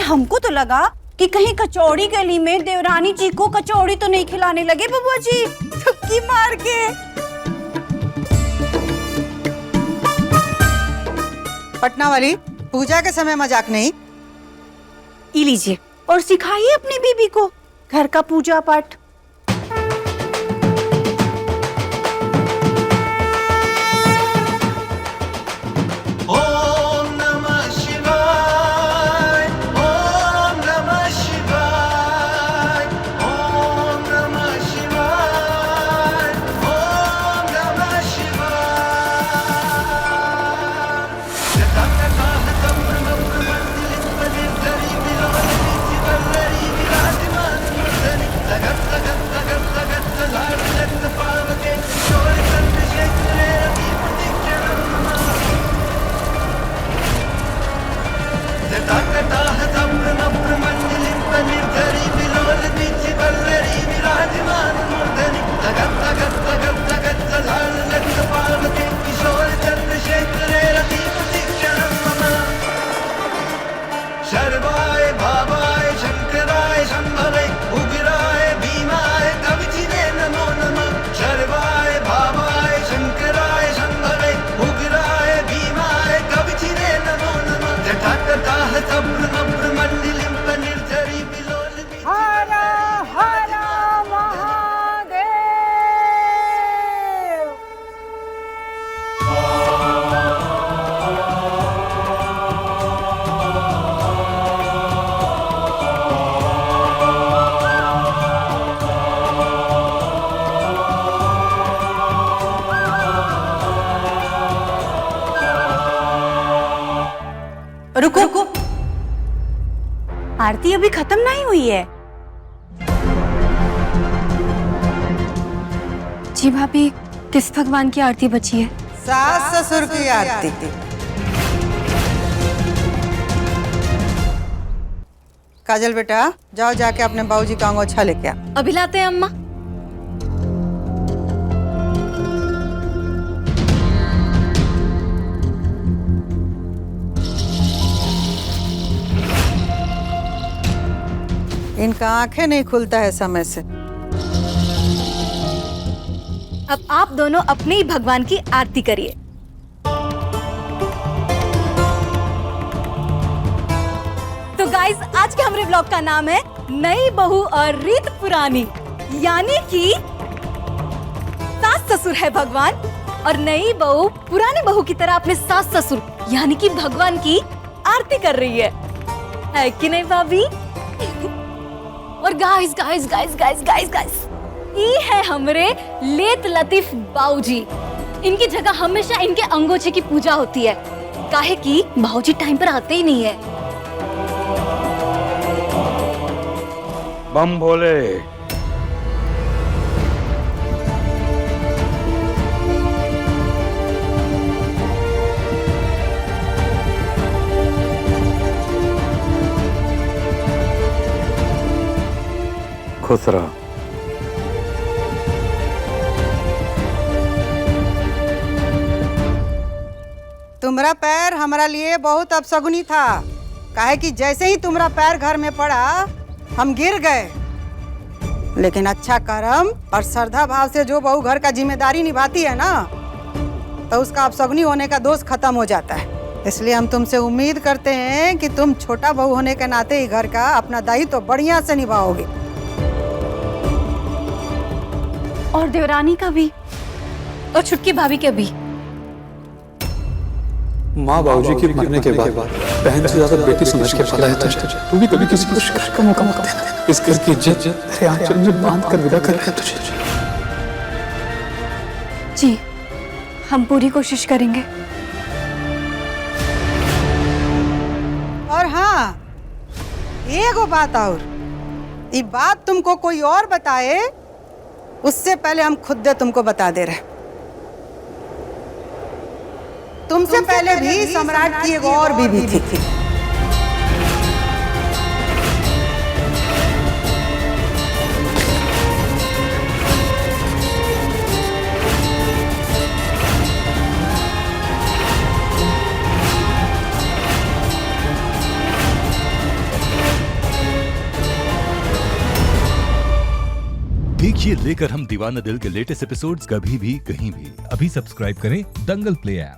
हमको तो लगा कि कहीं कचौड़ी गली में देवरानी जी को कचौड़ी तो नहीं खिलाने लगे बबुआ जी थुक्की मार के। पटना वाली, पूजा के समय मजाक नहीं। ई लीजिए और सिखाइए अपनी बीबी को घर का पूजा पाठ। रुको रुको, आरती अभी खत्म नहीं हुई है। जी भाभी, किस भगवान की आरती बची है? सास ससुर की आरती। काजल बेटा, जाओ जाके अपने बाबूजी का अंगोछा लेके आ। अभी लाते हैं अम्मा। इनका आंखें नहीं खुलता है समय से। अब आप दोनों अपने ही भगवान की आरती करिए। तो गाइस, आज के हमारे ब्लॉग का नाम है नई बहू और रीत पुरानी, यानी कि सास ससुर है भगवान और नई बहू पुरानी बहू की तरह अपने सास ससुर यानी कि भगवान की आरती कर रही है कि नहीं भाभी? और guys guys guys guys guys guys, ये है हमरे लेत लतीफ बाऊजी। इनकी जगह हमेशा इनके अंगोछे की पूजा होती है, काहे कि बाऊजी टाइम पर आते ही नहीं है। बम भोले। खुश रहो। तुम्हारा पैर हमारा लिए बहुत अपशगुनी था, काहे कि जैसे ही तुम्हारा पैर घर में पड़ा हम गिर गए। लेकिन अच्छा कर्म और श्रद्धा भाव से जो बहू घर का जिम्मेदारी निभाती है ना, तो उसका अपशगुनी होने का दोष खत्म हो जाता है। इसलिए हम तुमसे उम्मीद करते हैं कि तुम छोटा बहू होने के नाते ही घर का अपना दायित्व तो बढ़िया से निभाओगे। और देवरानी का भी और छुटकी भाभी के भी। माँ बाबूजी के मरने के बाद बहन से ज्यादा बेटी समझ के पाला है तुझे। तू भी कभी किसी को शिकायत का मौका मत देना। इस घर की इज्जत तेरे आंचल में बांध कर विदा कर रहे हैं तुझे। जी, हम पूरी कोशिश करेंगे। और हाँ, एगो बात और, ये बात तुमको कोई और बताए उससे पहले हम खुद तुमको बता दे रहे। तुमसे पहले भी सम्राट की एक और बीवी थी। देखिए लेकर हम दीवाना दिल के लेटेस्ट एपिसोड्स कभी भी कहीं भी। अभी सब्सक्राइब करें दंगल प्ले ऐप।